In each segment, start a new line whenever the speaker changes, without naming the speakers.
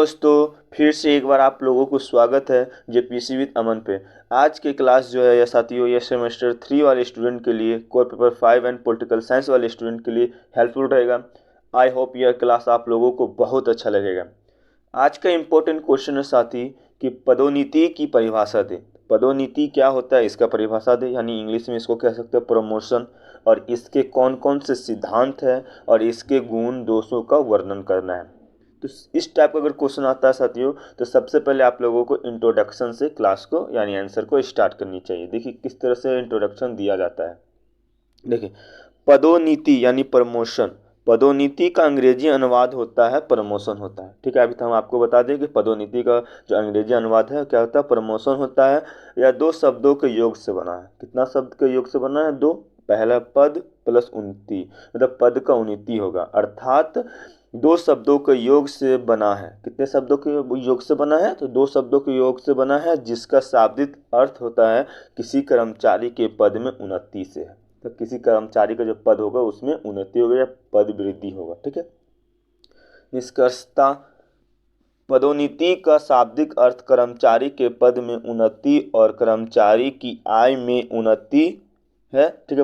दोस्तों, फिर से एक बार आप लोगों को स्वागत है जेपीसी विद अमन पे। आज की क्लास जो है या साथियों, ये सेमेस्टर 3 वाले स्टूडेंट के लिए, core paper 5 and political science वाले स्टूडेंट के लिए हेल्पफुल रहेगा। आई होप यह क्लास आप लोगों को बहुत अच्छा लगेगा। आज का इम्पोर्टेंट क्वेश्चन है साथी कि पदोन्नति की परिभाषा दे। पदोन्नति क्या होता है इसका परिभाषा दे, यानी इंग्लिश में इसको कह सकते हैं प्रमोशन, और इसके कौन कौन से सिद्धांत हैं और इसके गुण दोषों का वर्णन करना है। तो इस टाइप का अगर क्वेश्चन आता है साथियों, तो सबसे पहले आप लोगों को इंट्रोडक्शन से क्लास को यानी आंसर को स्टार्ट करनी चाहिए। देखिए किस तरह से इंट्रोडक्शन दिया जाता है। देखिए, पदोन्नति यानी प्रमोशन, पदोन्नति का अंग्रेजी अनुवाद होता है प्रमोशन होता है। ठीक है, अभी तो हम आपको बता दें कि पदोन्नति का जो अंग्रेजी अनुवाद है क्या होता है, प्रमोशन होता है, या दो शब्दों के योग से बना है। कितना शब्द के योग से बना है? दो। पहला पद प्लस उन्नति, मतलब पद का उन्नति होगा, अर्थात दो शब्दों के योग से बना है। कितने शब्दों के योग से बना है? तो दो शब्दों के योग से बना है, जिसका शाब्दिक अर्थ होता है किसी कर्मचारी के पद में उन्नति से है। तो किसी कर्मचारी का जो पद होगा उसमें उन्नति होगा या पद वृद्धि होगा। ठीक है, निष्कर्षता पदोन्नति का शाब्दिक अर्थ कर्मचारी के पद में उन्नति और कर्मचारी की आय में उन्नति है। ठीक है,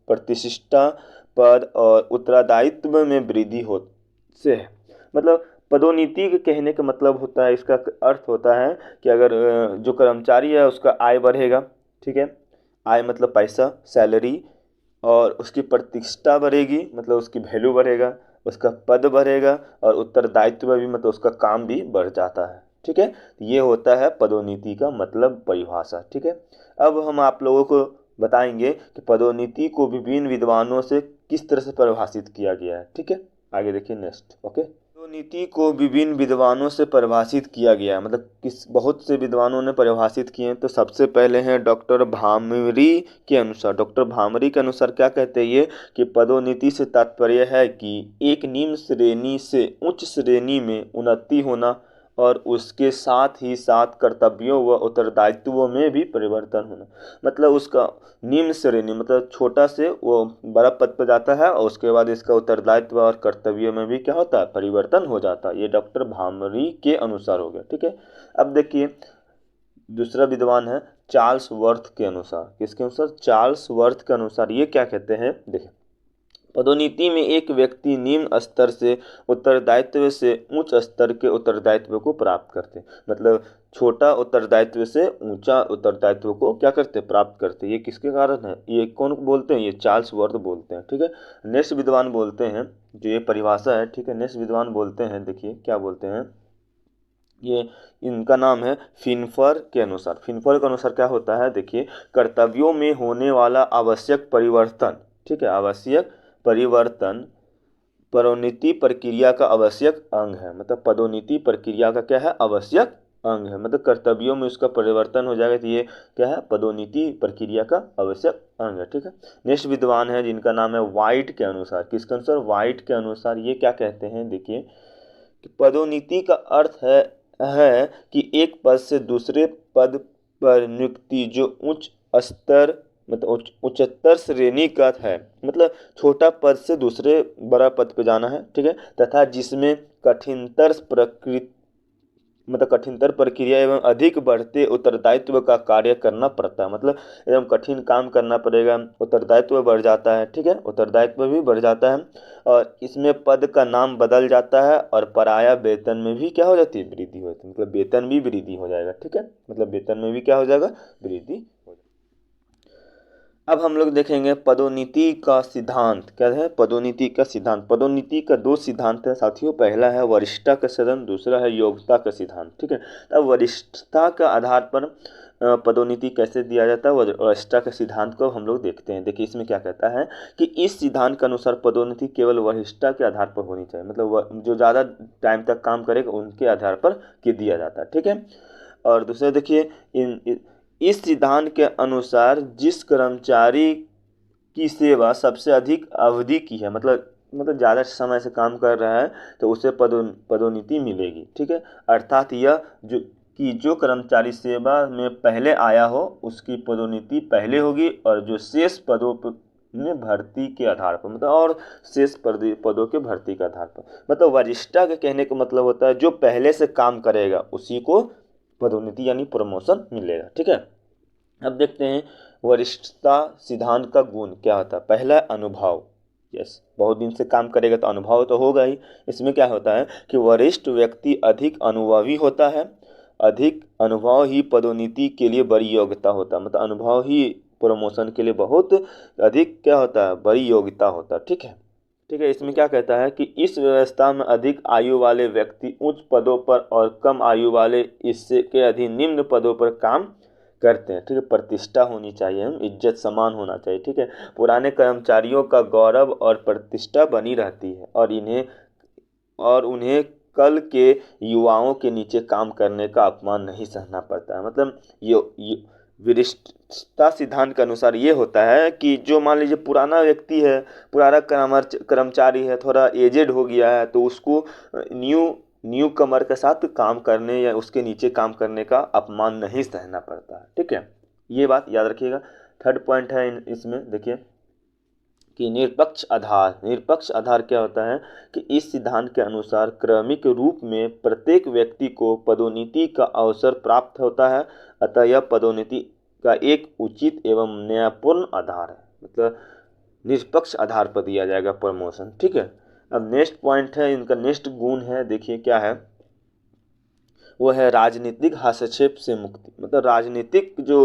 प्रतिष्ठा, पद और उत्तरदायित्व में वृद्धि हो से है। मतलब पदोन्नति के कहने का मतलब होता है, इसका अर्थ होता है कि अगर जो कर्मचारी है उसका आय बढ़ेगा। ठीक है, आय मतलब पैसा, सैलरी, और उसकी प्रतिष्ठा बढ़ेगी, मतलब उसकी वैल्यू बढ़ेगा, उसका पद बढ़ेगा, और उत्तरदायित्व भी मतलब उसका काम भी बढ़ जाता है। ठीक है, ये होता है पदोन्नति का मतलब परिभाषा। ठीक है, अब हम आप लोगों को बताएंगे कि पदोन्नति को विभिन्न विद्वानों से किस तरह से परिभाषित किया गया है। ठीक है, आगे देखिए नेक्स्ट। ओके, पदोन्नति को विभिन्न विद्वानों से परिभाषित किया गया है, मतलब किस बहुत से विद्वानों ने परिभाषित किए हैं। तो सबसे पहले हैं डॉक्टर भामरी के अनुसार। डॉक्टर भामरी के अनुसार क्या कहते हैं ये कि पदोन्नति से तात्पर्य है कि एक निम्न श्रेणी से उच्च श्रेणी में उन्नति होना और उसके साथ ही साथ कर्तव्यों व उत्तरदायित्वों में भी परिवर्तन होना। मतलब उसका निम्न श्रेणी मतलब छोटा से वो बड़ा पद पर जाता है, और उसके बाद इसका उत्तरदायित्व और कर्तव्यों में भी क्या होता है, परिवर्तन हो जाता है। ये डॉक्टर भामरी के अनुसार हो गया। ठीक है, अब देखिए दूसरा विद्वान है चार्ल्स वर्थ के अनुसार। किसके अनुसार? चार्ल्स वर्थ के अनुसार ये क्या कहते हैं, देखिए पदोन्नति में एक व्यक्ति निम्न स्तर से उत्तरदायित्व से उच्च स्तर के उत्तरदायित्व को प्राप्त करते हैं। मतलब छोटा उत्तरदायित्व से ऊंचा उत्तरदायित्व को क्या करते, प्राप्त करते। ये किसके कारण है? ये कौन बोलते हैं? ये चार्ल्स वर्थ बोलते हैं। ठीक है, नेक्स्ट विद्वान बोलते हैं, जो ये परिभाषा है। ठीक है, नेक्स्ट विद्वान बोलते हैं, देखिए क्या बोलते हैं ये, इनका नाम है फिनफर के अनुसार। फिनफर के अनुसार क्या होता है, देखिए कर्तव्यों में होने वाला आवश्यक परिवर्तन। ठीक है, आवश्यक परिवर्तन पदोन्नति प्रक्रिया का आवश्यक अंग है। मतलब पदोन्नति प्रक्रिया का क्या है, आवश्यक अंग है। मतलब कर्तव्यों में उसका परिवर्तन हो जाएगा, तो ये क्या है, पदोन्नति प्रक्रिया का आवश्यक अंग है। ठीक है, नेक्स्ट विद्वान है जिनका नाम है वाइट के अनुसार। किसके अनुसार? वाइट के अनुसार ये क्या कहते हैं, देखिए कि पदोन्नति का अर्थ है कि एक पद से दूसरे पद पर नियुक्ति जो उच्च स्तर मतलब उच्चतर श्रेणी का है। मतलब छोटा पद से दूसरे बड़ा पद पे जाना है। ठीक है, तथा जिसमें कठिनतर प्रक्रिया एवं अधिक बढ़ते उत्तरदायित्व का कार्य करना पड़ता है। मतलब एवं कठिन काम करना पड़ेगा, उत्तरदायित्व बढ़ जाता है। ठीक है, उत्तरदायित्व भी बढ़ जाता है, और इसमें पद का नाम बदल जाता है, और पराया वेतन में भी क्या हो जाती है, वृद्धि होती है। मतलब वेतन भी वृद्धि हो जाएगा। ठीक है, मतलब वेतन में भी क्या हो जाएगा, वृद्धि हो जाएगा। अब हम लोग देखेंगे पदोन्नति का सिद्धांत। क्या है पदोन्नति का सिद्धांत? पदोन्नति का दो सिद्धांत है साथियों, पहला है वरिष्ठता का सिद्धांत, दूसरा है योग्यता का सिद्धांत। ठीक है, अब वरिष्ठता का आधार पर पदोन्नति कैसे दिया जाता है, वरिष्ठता के सिद्धांत को हम लोग देखते हैं। देखिए इसमें क्या कहता है कि इस सिद्धांत के अनुसार पदोन्नति केवल वरिष्ठता के आधार पर होनी चाहिए। मतलब जो ज़्यादा टाइम तक काम करेगा उनके आधार पर दिया जाता है। ठीक है, और दूसरा देखिए इस सिद्धांत के अनुसार जिस कर्मचारी की सेवा सबसे अधिक अवधि की है, मतलब ज़्यादा समय से काम कर रहा है, तो उसे पदोन्नति मिलेगी। ठीक है, अर्थात यह जो कर्मचारी सेवा में पहले आया हो उसकी पदोन्नति पहले होगी, और जो शेष पदों में भर्ती के आधार पर, मतलब और शेष पदों के भर्ती के आधार पर। मतलब वरिष्ठता के कहने का मतलब होता है जो पहले से काम करेगा उसी को पदोन्नति यानी प्रमोशन मिलेगा। ठीक है, अब देखते हैं वरिष्ठता सिद्धांत का गुण क्या होता है। पहला अनुभव, यस, बहुत दिन से काम करेगा तो अनुभव तो होगा ही। इसमें क्या होता है कि वरिष्ठ व्यक्ति अधिक अनुभवी होता है, अधिक अनुभव ही पदोन्नति के लिए बड़ी योग्यता होता है, मतलब अनुभव ही प्रमोशन के लिए बहुत अधिक क्या होता है, बड़ी योग्यता होता है। ठीक है, ठीक है, इसमें क्या कहता है कि इस व्यवस्था में अधिक आयु वाले व्यक्ति उच्च पदों पर और कम आयु वाले इससे के अधीन निम्न पदों पर काम करते हैं। ठीक है, प्रतिष्ठा होनी चाहिए, इज्जत समान होना चाहिए। ठीक है, पुराने कर्मचारियों का गौरव और प्रतिष्ठा बनी रहती है और उन्हें कल के युवाओं के नीचे काम करने का अपमान नहीं सहना पड़ता है। मतलब ये वरिष्ठता सिद्धांत के अनुसार ये होता है कि जो मान लीजिए पुराना व्यक्ति है, पुराना कर्मचारी है, थोड़ा एजेड हो गया है, तो उसको न्यू कमर के साथ काम करने या उसके नीचे काम करने का अपमान नहीं सहना पड़ता है। ठीक है, ये बात याद रखिएगा। थर्ड पॉइंट है इसमें देखिए कि निरपेक्ष आधार। निरपेक्ष आधार क्या होता है कि इस सिद्धांत के अनुसार क्रमिक रूप में प्रत्येक व्यक्ति को पदोन्नति का अवसर प्राप्त होता है, अतः यह पदोन्नति का एक उचित एवं न्यायपूर्ण आधार है। मतलब निष्पक्ष आधार पर दिया जाएगा प्रमोशन। ठीक है, अब नेक्स्ट पॉइंट है, इनका नेक्स्ट गुण है, देखिए क्या है, वो है राजनीतिक हस्तक्षेप से मुक्ति। मतलब राजनीतिक जो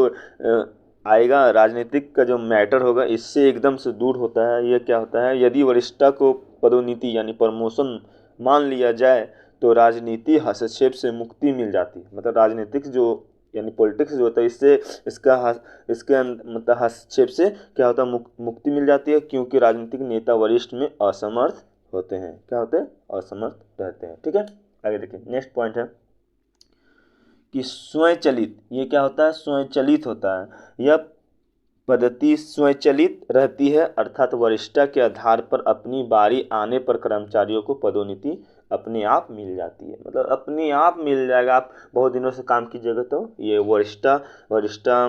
आएगा, राजनीतिक का जो मैटर होगा इससे एकदम से दूर होता है। ये क्या होता है, यदि वरिष्ठता को पदोन्नति यानी प्रमोशन मान लिया जाए तो राजनीति हस्तक्षेप से मुक्ति मिल जाती है। मतलब राजनीतिक जो यानी पॉलिटिक्स जो होता है इससे इसके मतलब हस्तक्षेप से क्या होता है, मुक्ति मिल जाती है, क्योंकि राजनीतिक नेता वरिष्ठ में असमर्थ होते हैं। क्या होते हैं, असमर्थ रहते हैं। ठीक है, आगे देखिए नेक्स्ट पॉइंट है कि स्वयंचलित। ये क्या होता है, स्वयंचलित होता है। यह पद्धति स्वयंचलित रहती है, अर्थात वरिष्ठता के आधार पर अपनी बारी आने पर कर्मचारियों को पदोन्नति अपने आप मिल जाती है। मतलब अपने आप मिल जाएगा, आप बहुत दिनों से काम कीजिएगा तो ये वरिष्ठता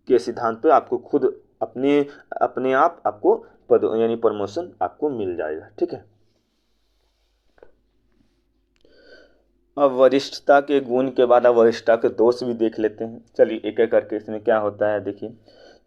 के सिद्धांत पे आपको खुद अपने आप आपको पद यानी प्रमोशन आपको मिल जाएगा। ठीक है, अब वरिष्ठता के गुण के बाद अब वरिष्ठता के दोष भी देख लेते हैं। चलिए एक एक करके इसमें क्या होता है देखिए।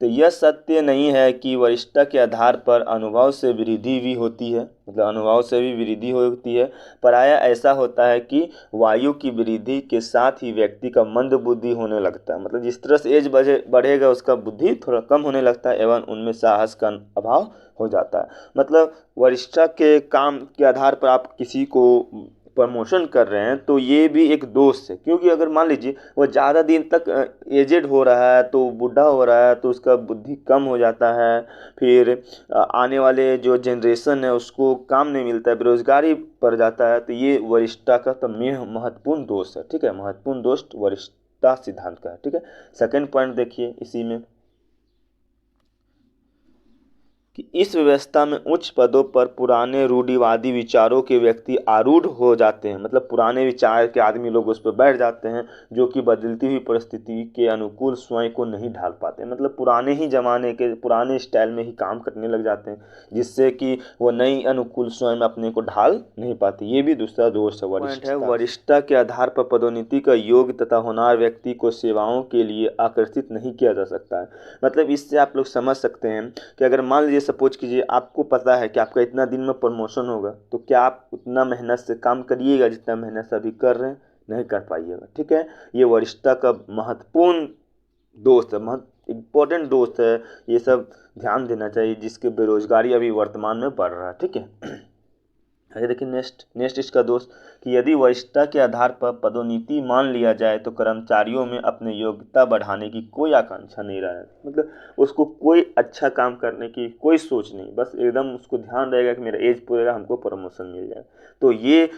तो यह सत्य नहीं है कि वरिष्ठता के आधार पर अनुभव से वृद्धि भी होती है, मतलब अनुभव से भी वृद्धि होती है। प्रायः ऐसा होता है कि वायु की वृद्धि के साथ ही व्यक्ति का मंद बुद्धि होने लगता है। मतलब जिस तरह से एज बढ़ेगा उसका बुद्धि थोड़ा कम होने लगता है एवं उनमें साहस का अभाव हो जाता है। मतलब वरिष्ठता के काम के आधार पर आप किसी को प्रमोशन कर रहे हैं तो ये भी एक दोष है, क्योंकि अगर मान लीजिए वो ज़्यादा दिन तक एजेड हो रहा है तो बूढ़ा हो रहा है तो उसका बुद्धि कम हो जाता है, फिर आने वाले जो जनरेशन है उसको काम नहीं मिलता है, बेरोजगारी बढ़ जाता है। तो ये वरिष्ठता का तो महत्वपूर्ण दोष है। ठीक है, महत्वपूर्ण दोष वरिष्ठता सिद्धांत का है। ठीक है, सेकेंड पॉइंट देखिए इसी में कि इस व्यवस्था में उच्च पदों पर पुराने रूढ़िवादी विचारों के व्यक्ति आरूढ़ हो जाते हैं। मतलब पुराने विचार के आदमी लोग उस पर बैठ जाते हैं जो कि बदलती हुई परिस्थिति के अनुकूल स्वयं को नहीं ढाल पाते। मतलब पुराने ही जमाने के पुराने स्टाइल में ही काम करने लग जाते हैं, जिससे कि वो नई अनुकूल स्वयं अपने को ढाल नहीं पाती। ये भी दूसरा दोष है वरिष्ठता के आधार पर पदोन्नति का योग्य तथा होनहार व्यक्ति को सेवाओं के लिए आकर्षित नहीं किया जा सकता है। मतलब इससे आप लोग समझ सकते हैं कि अगर मान लीजिए सपोज कीजिए आपको पता है कि आपका इतना दिन में प्रमोशन होगा, तो क्या आप उतना मेहनत से काम करिएगा जितना मेहनत से अभी कर रहे हैं, नहीं कर पाइएगा। ठीक है, ये वरिष्ठता का महत्वपूर्ण दोस्त है, इम्पोर्टेंट दोस्त है। ये सब ध्यान देना चाहिए जिसके बेरोजगारी अभी वर्तमान में बढ़ रहा है। ठीक है, आगे देखिए नेक्स्ट इसका दोस्त कि यदि वरिष्ठता के आधार पर पदोन्नति मान लिया जाए तो कर्मचारियों में अपनी योग्यता बढ़ाने की कोई आकांक्षा नहीं रहा है। मतलब उसको कोई अच्छा काम करने की कोई सोच नहीं, बस एकदम उसको ध्यान रहेगा कि मेरा एज पूरेगा हमको प्रमोशन मिल जाए। तो ये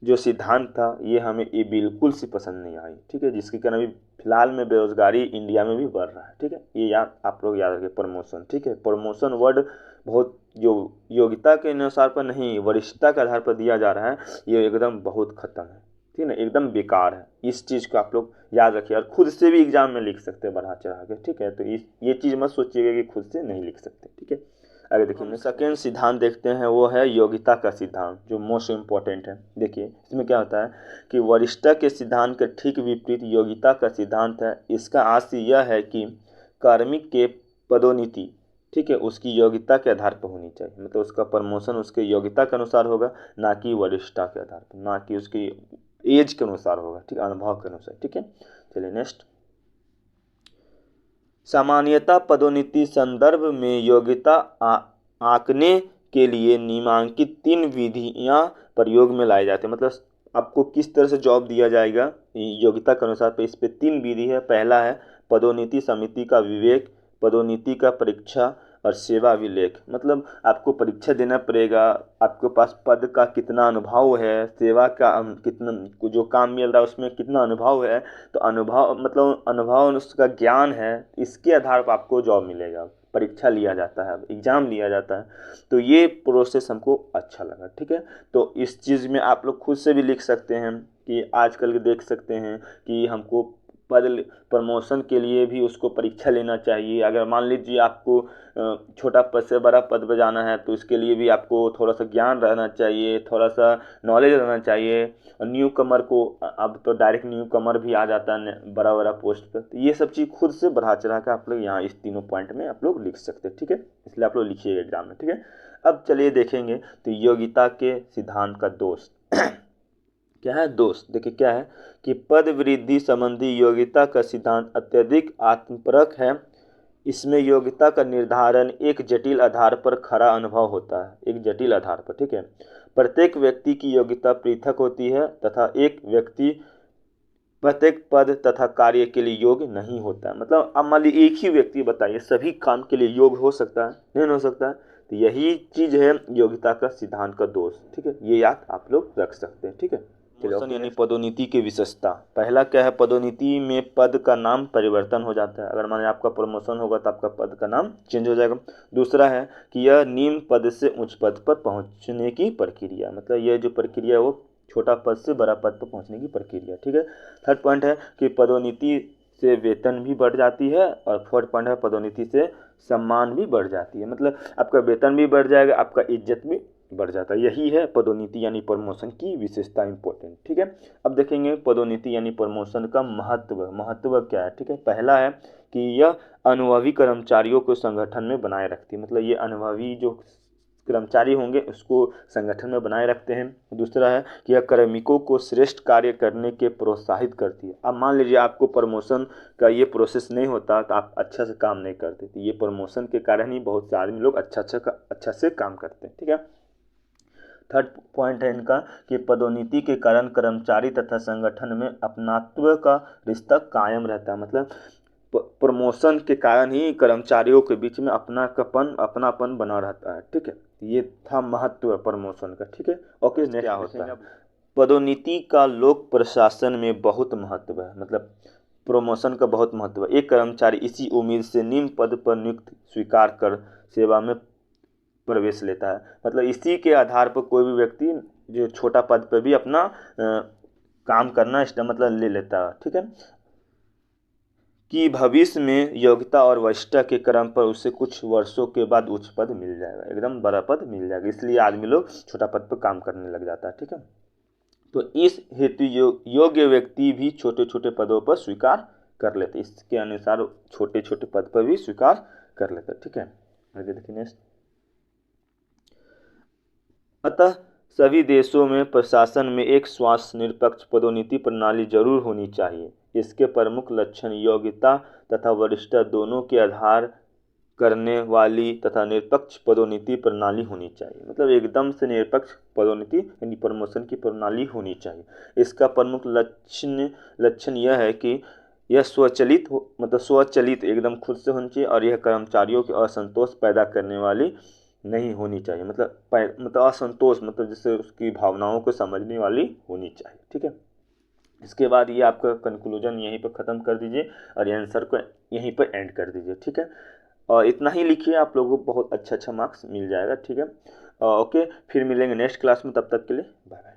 जो सिद्धांत था ये हमें ये बिल्कुल सी पसंद नहीं आई। ठीक है, जिसके कारण अभी फिलहाल में बेरोजगारी इंडिया में भी बढ़ रहा है। ठीक है, ये आप लोग याद रखिए प्रमोशन। ठीक है, प्रमोशन वर्ड बहुत जो योग्यता के अनुसार पर नहीं वरिष्ठता के आधार पर दिया जा रहा है, ये एकदम बहुत खत्म है। ठीक है ना, एकदम बेकार है। इस चीज़ को आप लोग याद रखिए और खुद से भी एग्जाम में लिख सकते हैं बढ़ा चढ़ा के। ठीक है, तो ये चीज़ मत सोचिएगा कि खुद से नहीं लिख सकते। आगे देखिए सेकेंड सिद्धांत देखते हैं, वो है योग्यता का सिद्धांत, जो मोस्ट इम्पोर्टेंट है। देखिए इसमें क्या होता है कि वरिष्ठता के सिद्धांत के ठीक विपरीत योग्यता का सिद्धांत है। इसका आशय यह है कि कार्मिक के पदोन्नति, ठीक है, उसकी योग्यता के आधार पर होनी चाहिए। मतलब उसका प्रमोशन उसके योग्यता के अनुसार होगा, ना कि वरिष्ठता के आधार पर, ना कि उसकी एज के अनुसार होगा, ठीक, अनुभव के अनुसार। ठीक है, चलिए नेक्स्ट। सामान्यतः पदोन्नति संदर्भ में योग्यता आंकने के लिए निम्नलिखित 3 विधियां प्रयोग में लाई जाती है। मतलब आपको किस तरह से जॉब दिया जाएगा योग्यता के अनुसार, पे इस पे 3 विधि है। पहला है पदोन्नति समिति का विवेक, पदोन्नति का परीक्षा और सेवा अभिलेख। मतलब आपको परीक्षा देना पड़ेगा, आपके पास पद का कितना अनुभव है, सेवा का कितना जो काम मिल रहा है उसमें कितना अनुभव है, तो अनुभव मतलब अनुभव उसका ज्ञान है, इसके आधार पर आपको जॉब मिलेगा। परीक्षा लिया जाता है, एग्ज़ाम लिया जाता है, तो ये प्रोसेस हमको अच्छा लगा। ठीक है, तो इस चीज़ में आप लोग खुद से भी लिख सकते हैं कि आजकल के देख सकते हैं कि हमको पद प्रमोशन के लिए भी उसको परीक्षा लेना चाहिए। अगर मान लीजिए आपको छोटा पद से बड़ा पद पे जाना है, तो इसके लिए भी आपको थोड़ा सा ज्ञान रहना चाहिए, थोड़ा सा नॉलेज रहना चाहिए। और न्यू कमर को अब तो डायरेक्ट न्यू कमर भी आ जाता है बड़ा बड़ा पोस्ट पर, तो ये सब चीज़ खुद से बढ़ा चढ़ा कर आप लोग यहाँ इस तीनों पॉइंट में आप लोग लिख सकते हैं। ठीक है, इसलिए आप लोग लिखिएगा एग्जाम में। ठीक है, अब चलिए देखेंगे तो योग्यता के सिद्धांत का दोष क्या है। दोस्त देखिए क्या है कि पद वृद्धि संबंधी योग्यता का सिद्धांत अत्यधिक आत्मपरक है। इसमें योग्यता का निर्धारण एक जटिल आधार पर खरा अनुभव होता है, एक जटिल आधार पर। ठीक है, प्रत्येक व्यक्ति की योग्यता पृथक होती है तथा एक व्यक्ति प्रत्येक पद तथा कार्य के लिए योग्य नहीं होता है। मतलब अब मान लीजिए एक ही व्यक्ति बताइए सभी काम के लिए योग्य हो सकता है, नहीं हो सकता है, तो यही चीज है योग्यता का सिद्धांत का दोष। ठीक है, ये याद आप लोग रख सकते हैं। ठीक है, प्रमोशन यानी पदोन्नति की विशेषता। पहला क्या है, पदोन्नति में पद का नाम परिवर्तन हो जाता है। अगर मान आपका प्रमोशन होगा तो आपका पद का नाम चेंज हो जाएगा। दूसरा है कि यह निम्न पद से उच्च पद पर पहुंचने की प्रक्रिया, मतलब यह जो प्रक्रिया है वो छोटा पद से बड़ा पद पर पहुंचने की प्रक्रिया। ठीक है, थर्ड पॉइंट है कि पदोन्नति से वेतन भी बढ़ जाती है, और फोर्थ पॉइंट है पदोन्नति से सम्मान भी बढ़ जाती है। मतलब आपका वेतन भी बढ़ जाएगा, आपका इज्जत भी बढ़ जाता है। यही है पदोन्नति यानी प्रमोशन की विशेषता, इंपॉर्टेंट। ठीक है, अब देखेंगे पदोन्नति यानी प्रमोशन का महत्व क्या है। ठीक है, पहला है कि यह अनुभवी कर्मचारियों को संगठन में बनाए रखती है। मतलब ये अनुभवी जो कर्मचारी होंगे उसको संगठन में बनाए रखते हैं। दूसरा है कि यह कार्मिकों को श्रेष्ठ कार्य करने के प्रोत्साहित करती है। अब मान लीजिए आपको प्रमोशन का ये प्रोसेस नहीं होता तो आप अच्छा से काम नहीं करते, तो ये प्रमोशन के कारण ही बहुत से आदमी लोग अच्छा से काम करते हैं। ठीक है, थर्ड पॉइंट है इनका कि पदोन्नति के कारण कर्मचारी तथा संगठन में अपनात्व का रिश्ता कायम रहता है। मतलब प्रमोशन के कारण ही कर्मचारियों के बीच में अपनापन बना रहता है। ठीक है, ये था महत्व प्रमोशन का। ठीक है, ओके, नेक्स्ट क्या होता है। पदोन्नति का लोक प्रशासन में बहुत महत्व है। मतलब प्रमोशन का बहुत महत्व है। एक कर्मचारी इसी उम्मीद से निम्न पद पर नियुक्ति स्वीकार कर सेवा में प्रवेश लेता है। मतलब इसी के आधार पर कोई भी व्यक्ति जो छोटा पद पर भी अपना काम करना मतलब ले लेता है। ठीक है, कि भविष्य में योग्यता और वरिष्ठता के क्रम पर उसे कुछ वर्षों के बाद उच्च पद मिल जाएगा, एकदम बड़ा पद मिल जाएगा। इसलिए आदमी लोग छोटा पद पर काम करने लग जाता है। ठीक है, तो इस हेतु योग्य व्यक्ति भी छोटे छोटे पदों पर स्वीकार कर लेते, इसके अनुसार छोटे छोटे पद पर भी स्वीकार कर लेते। ठीक है, आगे देखिए नेक्स्ट। अतः सभी देशों में प्रशासन में एक स्वास्थ्य निरपेक्ष पदोन्नति प्रणाली जरूर होनी चाहिए। इसके प्रमुख लक्षण योग्यता तथा वरिष्ठता दोनों के आधार करने वाली तथा निरपेक्ष पदोन्नति प्रणाली होनी चाहिए। मतलब एकदम से निरपेक्ष पदोन्नति यानी प्रमोशन की प्रणाली होनी चाहिए। इसका प्रमुख लक्षण यह है कि यह स्वचालित हो, मतलब स्वचालित एकदम खुद से होनी चाहिए, और यह कर्मचारियों के असंतोष पैदा करने वाली नहीं होनी चाहिए। मतलब असंतोष मतलब जिससे उसकी भावनाओं को समझने वाली होनी चाहिए। ठीक है, इसके बाद ये आपका कंक्लूजन यहीं पर ख़त्म कर दीजिए और ये आंसर को यहीं पर एंड कर दीजिए। ठीक है, और इतना ही लिखिए, आप लोगों को बहुत अच्छा मार्क्स मिल जाएगा। ठीक है, ओके, फिर मिलेंगे नेक्स्ट क्लास में, तब तक के लिए बाय।